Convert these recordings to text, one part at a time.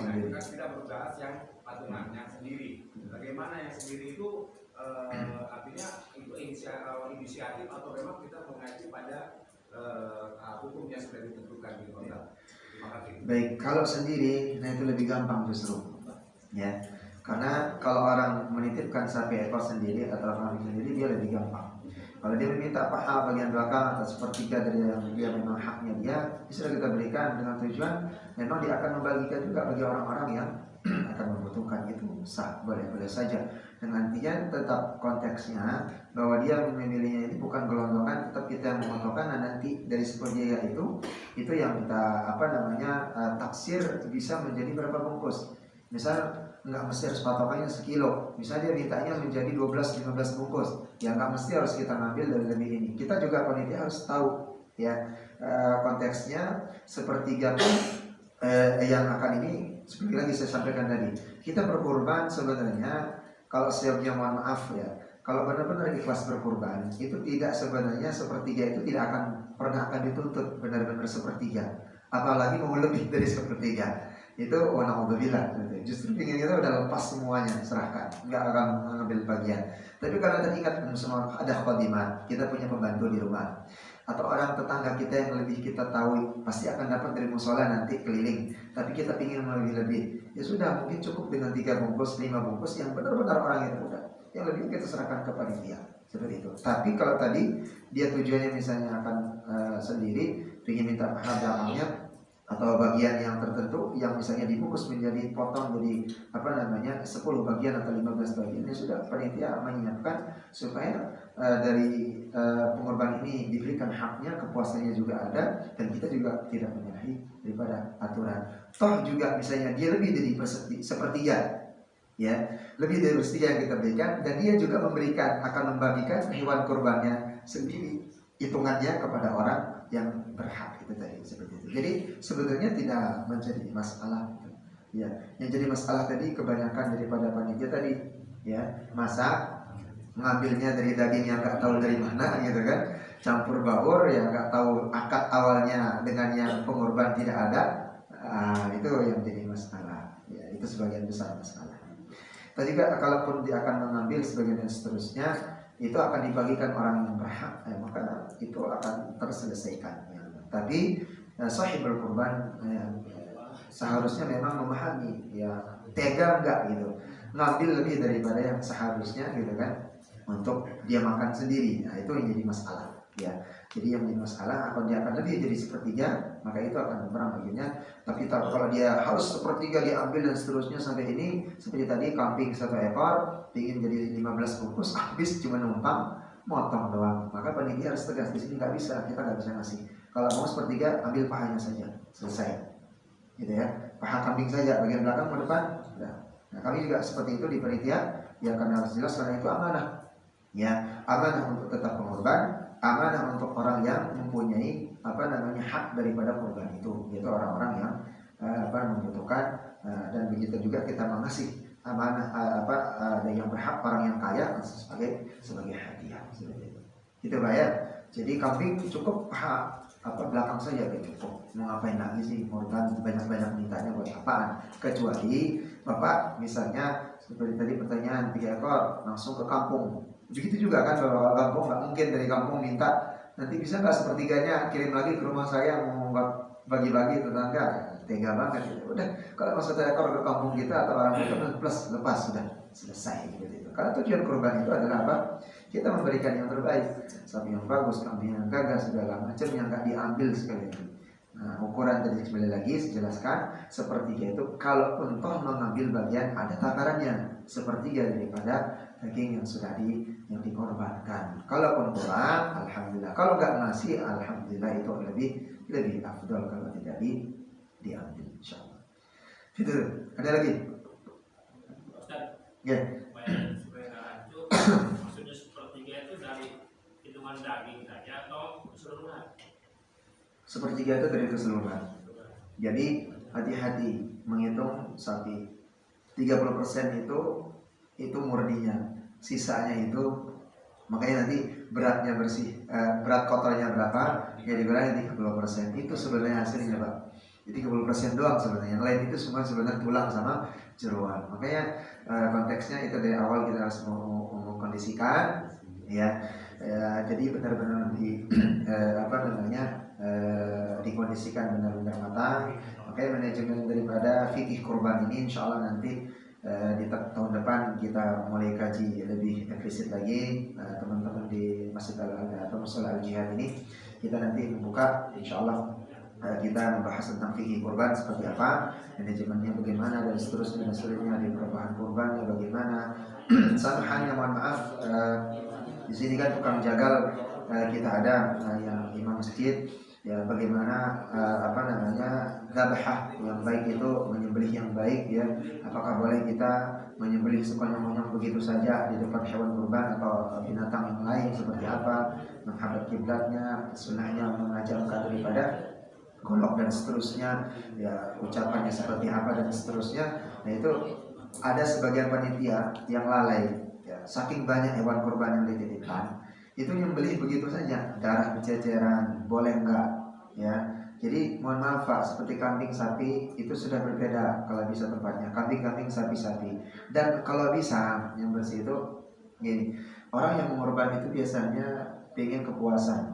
sendiri. Kan kita berbahas yang patungan, yang sendiri. Bagaimana yang sendiri itu artinya itu inisiatif atau memang kita mengacu pada hukum yang sudah ditentukan di kota. Terima kasih. Baik, kalau sendiri, nah itu lebih gampang justru, ya. Karena kalau orang menitipkan sapi ekor sendiri atau kambing sendiri, dia lebih gampang. Kalau dia meminta paha bagian belakang atau sepertiga dari yang dia memang haknya dia, bisa kita berikan dengan tujuan memang dia akan membagikan juga bagi orang-orang yang akan membutuhkan. Itu sah, boleh-boleh saja. Dengan artinya tetap konteksnya bahwa dia memilihnya ini bukan gelondongan, tetap kita yang memotongkan, dan nanti dari sepertiga itu yang kita taksir bisa menjadi berapa bungkus. Misal nggak mesti harus patokannya sekilo, misalnya dia mintanya menjadi 12-15 bungkus, ya nggak mesti harus kita ngambil dari lebih ini. Kita juga panitia harus tahu ya konteksnya. Sepertiga pun yang akan ini seperti lagi saya sampaikan tadi, kita berkurban sebenarnya kalau siapnya, mohon maaf ya, kalau benar-benar ikhlas berkurban itu tidak, sebenarnya sepertiga itu tidak pernah akan dituntut benar-benar sepertiga, apalagi mau lebih dari sepertiga. Itu wanauzubillah, justru ingin kita udah lepas semuanya, serahkan, nggak akan mengambil bagian. Tapi kalau teringat semua ada khadimat, kita punya pembantu di rumah, atau orang tetangga kita yang lebih kita tahu pasti akan dapat dari musola nanti keliling, tapi kita ingin lebih-lebih, ya sudah, mungkin cukup dengan 3 bungkus, 5 bungkus yang benar-benar orang yang muda, yang lebih kita serahkan ke panitia seperti itu. Tapi kalau tadi dia tujuannya misalnya akan sendiri, ingin minta paha belakangnya atau bagian yang tertentu yang misalnya dibungkus menjadi potong jadi 10 bagian atau 15 bagian, ya sudah, panitia menyiapkan supaya dari pengorban ini diberikan haknya, kepuasannya juga ada, dan kita juga tidak menyalahi daripada aturan. Toh juga misalnya dia lebih dari sepertiga, ya, lebih dari sepertiga yang kita berikan, dan dia juga memberikan, akan membagikan hewan kurbannya sendiri, hitungannya kepada orang yang berhak, itu tadi seperti itu. Jadi sebenarnya tidak menjadi masalah, ya. Yang jadi masalah tadi kebanyakan daripada panitia tadi, ya, masak, mengambilnya dari daging yang nggak tahu dari mana, gitu kan, campur baur, yang nggak tahu akad awalnya dengan yang pengorban tidak ada, itu yang jadi masalah, ya, itu sebagian besar masalah. Tadi juga kalaupun dia akan mengambil sebagian dan seterusnya, itu akan dibagikan orang yang berhak, maka itu akan terselesaikan. Ya. Tapi sahibul kurban seharusnya memang memahami, ya, tega enggak gitu, ngambil lebih daripada yang seharusnya, gitu kan, untuk dia makan sendiri. Nah, itu yang jadi masalah, ya. Jadi yang jadi masalah, apa dia akan lebih jadi sepertiga, maka itu akan berkurang bagiannya. Tapi kalau dia harus sepertiga diambil dan seterusnya sampai ini, seperti tadi kambing 1 ekor, ingin jadi 15 bungkus, habis cuma numpang motong doang, maka panitia harus tegas di sini, nggak bisa, kita nggak bisa ngasih. Kalau mau sepertiga, ambil pahanya saja, selesai, gitu ya. Paha kambing saja, bagian belakang ke depan. Nah, kami juga seperti itu di panitia, ya, karena harus jelas, karena itu amanah, ya, amanah untuk tetap pengorban, amanah untuk orang yang mempunyai hak daripada kurban itu, yaitu orang-orang yang membutuhkan, dan begitu juga kita mengasih amanah yang berhak, orang yang kaya sebagai hadiah, itu bayar. Jadi kambing cukup paha belakang saja, cukup. Mau ngapain lagi sih korban banyak-banyak mintanya buat apaan? Kecuali bapak misalnya seperti tadi pertanyaan 3 ekor langsung ke kampung. Begitu juga kan, kalau kampung nggak mungkin dari kampung minta, nanti bisa nggak sepertiganya kirim lagi ke rumah saya, mau bagi-bagi tetangga, tega banget gitu. Udah, kalau masuk 1 ekor ke kampung kita atau orang kita plus lepas, sudah selesai gitu. Karena tujuan kurban itu adalah apa? Kita memberikan yang terbaik, sapi yang bagus, kambing yang gagah, segala macam yang nggak diambil sekali lagi. Nah, ukuran tadi kembali lagi saya jelaskan, sepertiga itu kalau toh mengambil bagian ada takarannya, sepertiga daripada daging yang sudah yang dikorbankan. Kalaupun kurang, alhamdulillah. Kalau nggak ngasih, alhamdulillah, itu lebih afdal kalau tidak diambil, insyaallah. Itu ada lagi? Ya. Maksudnya sepertiga itu dari hitungan daging saja atau keseluruhan? Sepertiga itu dari keseluruhan. Jadi hati-hati menghitung sapi. 30% itu murninya, sisanya itu makanya nanti beratnya bersih, berat kotornya berapa, ya dibilang 30%. Itu sebenarnya hasilnya, Pak. Jadi 30% doang sebenarnya. Yang lain itu semua sebenarnya tulang sama jeroan. Makanya konteksnya itu dari awal kita harus mengkondisikan ya. Jadi benar-benar dikondisikan benar-benar matang. Makanya manajemen daripada fikih kurban ini insya Allah nanti di tahun depan kita mulai kaji lebih eksplisit lagi. Teman-teman di Masjid Al-Adha atau Mushola Al-Jihad ini kita nanti membuka insya Allah kita membahas tentang fikih kurban seperti apa, manajemennya bagaimana dan seterusnya di perubahan kurbannya bagaimana. Satu hanya mohon maaf, di sini kan tukang jagal kita ada yang imam masjid ya, bagaimana dzabhah yang baik itu menyembelih yang baik ya. Apakah boleh kita menyembelih sekonyong-konyong begitu saja di depan hewan kurban atau binatang yang lain seperti apa, menghadap kiblatnya, sunnahnya mengajarkan daripada golok dan seterusnya ya, ucapannya seperti apa dan seterusnya. Nah itu ada sebagian panitia yang lalai ya, saking banyak hewan kurban yang dititipkan itu nyembelih begitu saja, darah berceceran, boleh enggak ya. Jadi mohon maaf Pak, seperti kambing sapi itu sudah berbeda kalau bisa tempatnya, kambing sapi. Dan kalau bisa yang bersih itu gini, orang yang mengorban itu biasanya ingin kepuasan.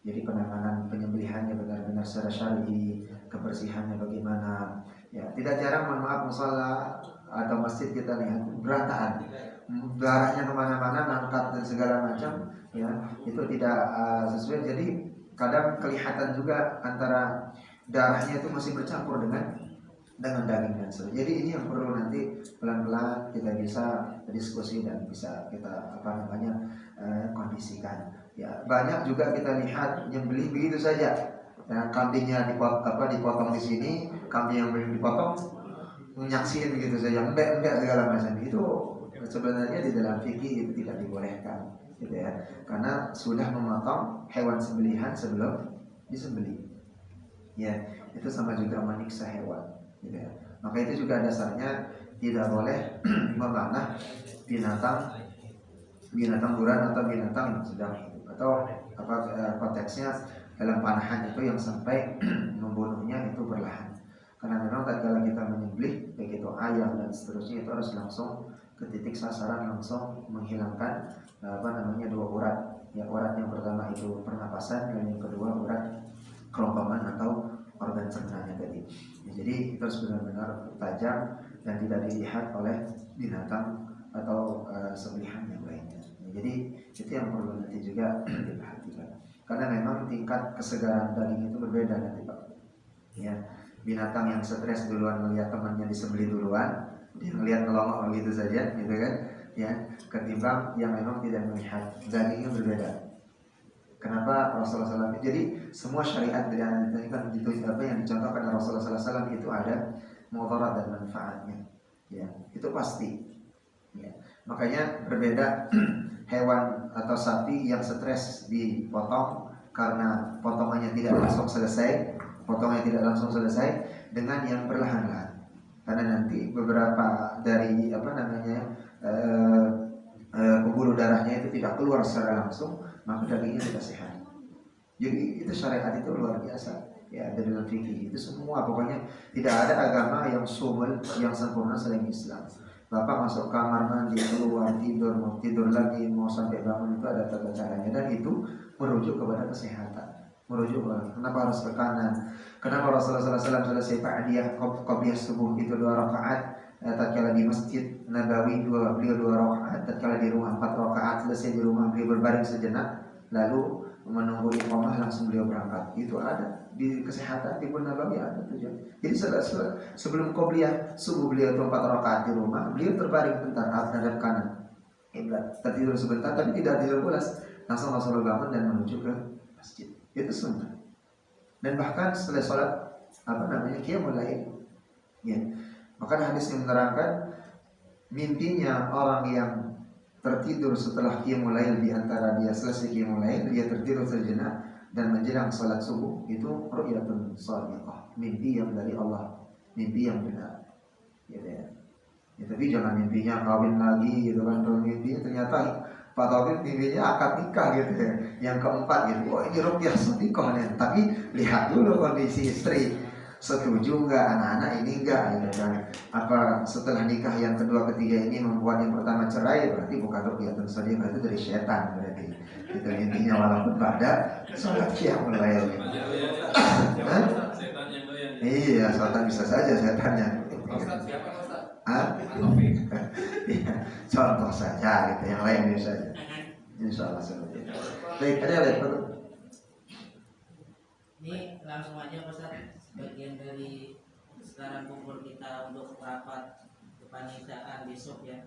Jadi penanganan penyembelihannya benar-benar secara syar'i, kebersihannya bagaimana. Ya, tidak jarang mohon maaf musala atau masjid kita lihat berantakan, darahnya kemana-mana, nangkat dan segala macam. Ya, itu tidak sesuai. Jadi kadang kelihatan juga antara darahnya itu masih bercampur dengan daging dan sebagainya. Jadi ini yang perlu nanti pelan-pelan kita bisa diskusi dan bisa kita kondisikan. Ya, banyak juga kita lihat nyembelih begitu saja. Ya, kambingnya dipotong di sini, kambing yang belum dipotong nyaksin begitu saja, enggak segala macam. Itu sebenarnya di dalam fikih itu tidak dibolehkan, gitu ya. Karena sudah memotong hewan sembelihan sebelum disembelih. Ya, itu sama juga menyiksa hewan, gitu ya. Maka itu juga dasarnya tidak boleh memanah binatang buran atau binatang yang sedang hidup, atau konteksnya dalam panahan itu yang sampai membunuhnya itu berlahan. Karena memang tatkala kita menyembelih baik itu ayam dan seterusnya itu harus langsung ke titik sasaran, langsung menghilangkan dua urat. Ya, urat yang pertama itu pernapasan dan yang kedua urat kerongkongan atau organ cernanya tadi. Ya, jadi itu harus benar-benar tajam dan tidak dilihat oleh binatang atau sembelihan yang lainnya. Ya, jadi itu yang perlu nanti juga diperhatikan. Karena memang tingkat kesegaran daging itu berbeda nanti Pak. Ya, binatang yang stres duluan melihat temannya disembelih duluan, dia melihat ngelongok begitu saja, gitu kan? Ya, ketimbang yang memang tidak melihat, dagingnya berbeda. Kenapa Rasulullah SAW? Jadi semua syariat dari ini kan yang dicontohkan oleh Rasulullah SAW itu ada mudarat dan manfaatnya. Ya, itu pasti. Ya, makanya berbeda hewan atau sapi yang stres dipotong karena potongannya tidak langsung selesai, dengan yang perlahan-lahan. Karena nanti beberapa dari pembuluh darahnya itu tidak keluar secara langsung, maka dagingnya tidak sehat. Jadi itu syariat itu luar biasa. Ya, dari dalam fikih itu semua pokoknya tidak ada agama yang sumul, yang sempurna selain Islam. Bapak masuk kamar mandi, keluar tidur, mau tidur lagi, mau sampai bangun itu ada tata caranya, dan itu merujuk kepada kesehatan. Kenapa harus ke kanan? Kenapa Rasulullah SAW selesai Qadiyah subuh itu 2 rakaat, tatkala di Masjid Nabawi beliau 2 rakaat, tatkala di rumah 4 rakaat, selesai di rumah beliau berbaring sejenak, lalu menunggu iqamah langsung beliau berangkat. Itu ada di kesehatan di Nabawi ada tujuan. Jadi sebelum Qadiyah subuh beliau 4 rakaat di rumah, beliau terbaring bentar menghadap kanan kiblat, tertidur sebentar tapi tidak tidur pulas, langsung Rasulullah bangun dan menuju ke masjid. Itu sunnah. Dan bahkan setelah sholat qiyamul lail. Ya. Bahkan hadis yang menerangkan mimpinya orang yang tertidur setelah qiyamul lail, di antara dia selesai qiyamul lail, dia tertidur sejenak dan menjelang sholat subuh, itu ru'yatun shadiqah, mimpi yang dari Allah, mimpi yang benar. Gitu ya. Ya, tapi jangan mimpinya kawin lagi gitu kan, kalau mimpinya ternyata Pak Taufik mimpinya akad nikah gitu ya. Yang keempat gitu, wah ini ruqyah shadiqah nih. Tapi lihat dulu kondisi istri. setuju nggak anak-anak ini enggak gitu kan. Apa setelah nikah yang kedua ketiga ini membuat yang pertama cerai, berarti bukan ruqyatun shadiqah, itu dari setan berarti. Itu intinya, walaupun pada sholat qiyamul lail. Iya, setan bisa saja setannya. Iya, contoh saja gitu, yang lain saja. Insya Allah seperti itu. Baik, ada yang lain? Ini langsung aja Ustaz, bagian dari sekarang kumpul kita untuk rapat kepanitiaan besok ya.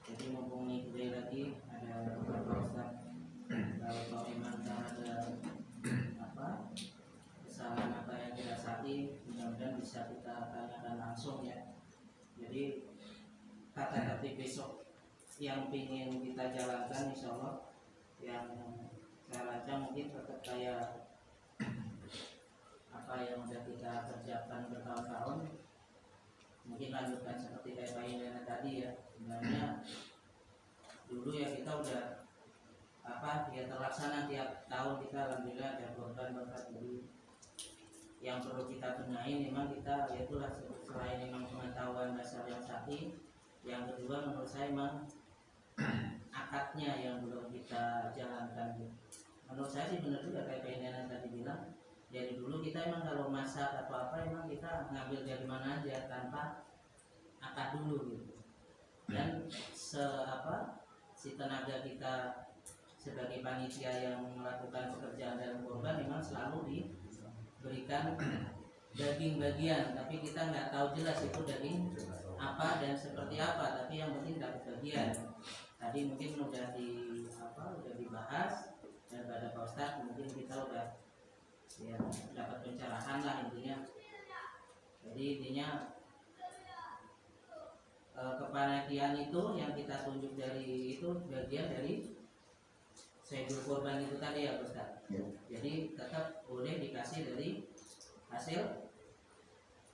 Jadi mumpung ini kembali lagi ada beberapa Ustaz, kalau memang ada kesalahan apa yang dirasai, mudah-mudahan bisa kita tanyakan langsung ya. Jadi kata tertib besok yang ingin kita jalankan, insya Allah yang saya rancang mungkin tetap kayak apa yang sudah kita kerjakan bertahun-tahun, mungkin lanjutkan seperti kayak Pak Indana tadi ya. Sebenarnya dulu ya kita udah ya terlaksana tiap tahun kita alhamdulillah ada korban berkat. Jadi yang perlu kita benahi memang kita yaitulah selain memang pengetahuan dasar yang sahih, yang kedua menurut saya memang akadnya yang belum kita jalankan. Menurut saya sih benar juga kayak Pak Indana tadi bilang, dari dulu kita emang kalau masak atau apa emang kita ngambil dari mana aja tanpa akad dulu gitu. Dan si tenaga kita sebagai panitia yang melakukan pekerjaan dalam korban memang selalu diberikan daging bagian, tapi kita nggak tahu jelas itu daging apa dan seperti apa, tapi yang penting dapat bagian. Tadi mungkin udah dibahas dan pada Pak Ustadz mungkin kita udah ya dapat pencerahan lah intinya. Jadi intinya kepanitiaan itu yang kita tunjuk dari itu bagian dari Sayyidul Korban itu tadi ya Ustaz ya. Jadi tetap boleh dikasih dari hasil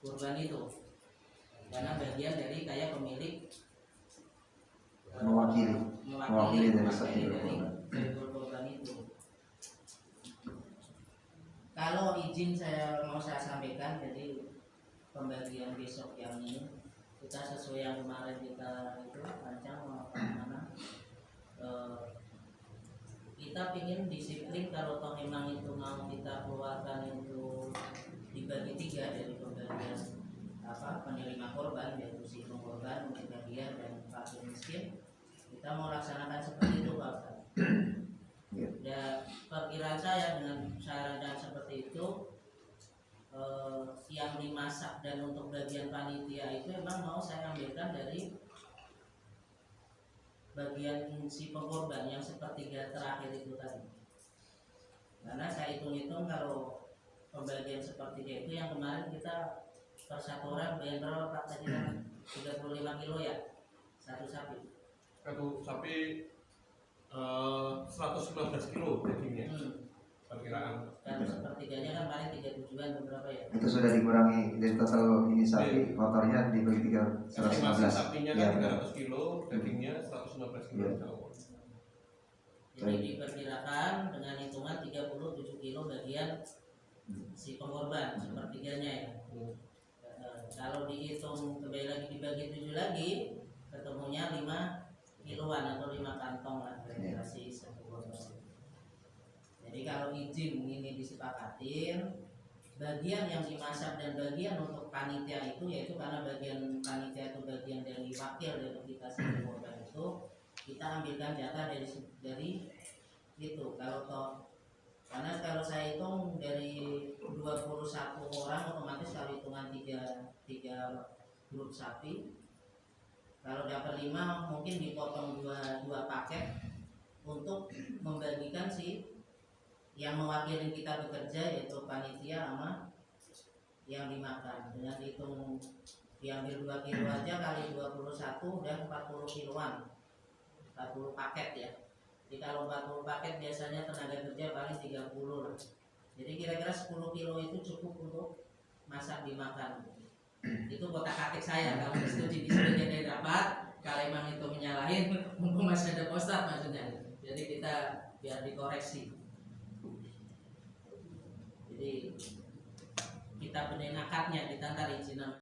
kurban itu, karena bagian dari kayak pemilik mewakili dari Sayyidul Korban itu. Kalau izin saya sampaikan, jadi pembagian besok yang ini kita sesuai yang kemarin kita itu rancang kita ingin disiplin kalau toh memang itu mau kita keluarkan itu dibagi 3 dari pembagian penerima korban, yaitu si pengorban, bagian dan fakir miskin. Kita mau laksanakan seperti itu Pak Ustaz. Ya, perkiraan saya dengan saran dan seperti itu yang dimasak dan untuk bagian panitia itu memang mau saya ambilkan dari bagian si pengorban yang sepertiga terakhir itu tadi. Karena saya hitung-hitung kalau pembagian sepertiga itu yang kemarin kita per satu orang bayar berapa Pak tadi kan? 35 kilo ya satu sapi. Satu sapi 115 kilo dagingnya. Perkiraan. Dan sepertiganya kan paling 37-an beberapa ya. Itu sudah dikurangi dari total ini sapi, kotornya dibagi 115. Sapinya kan 300 kilo, dagingnya 115 kilo. Jadi diperkirakan dengan hitungan 37 kilo bagian si pengorban sepertiganya ya. Kalau dihitung kembali lagi dibagi 7 lagi, ketemunya 5 kiloan atau 5 kantong lah dari si satu korban. Jadi kalau izin ini disepakatin, bagian yang dimasak dan bagian untuk panitia itu, yaitu karena bagian panitia itu bagian dari wakil dari kita sebagai korban itu, kita ambilkan jatah dari itu. Karena kalau saya hitung dari 21 orang otomatis kalau hitungan 3 grup sapi, kalau dapat 5 mungkin dipotong 2 paket untuk membagikan si yang mewakili kita bekerja, yaitu panitia sama yang dimakan. Dengan hitung diambil 2 kilo aja kali 21 udah 40 kiloan, 40 paket ya. Jadi kalau 40 paket biasanya tenaga kerja paling 30 lah. Jadi kira-kira 10 kilo itu cukup untuk masak dimakan. Itu kotak-katik saya. Kalau setuju disuruh jadi dapat, kalau emang itu menyalahin mumpung masih ada poster maksudnya. Jadi kita biar dikoreksi. Jadi kita benerin akadnya, kita ntar izinan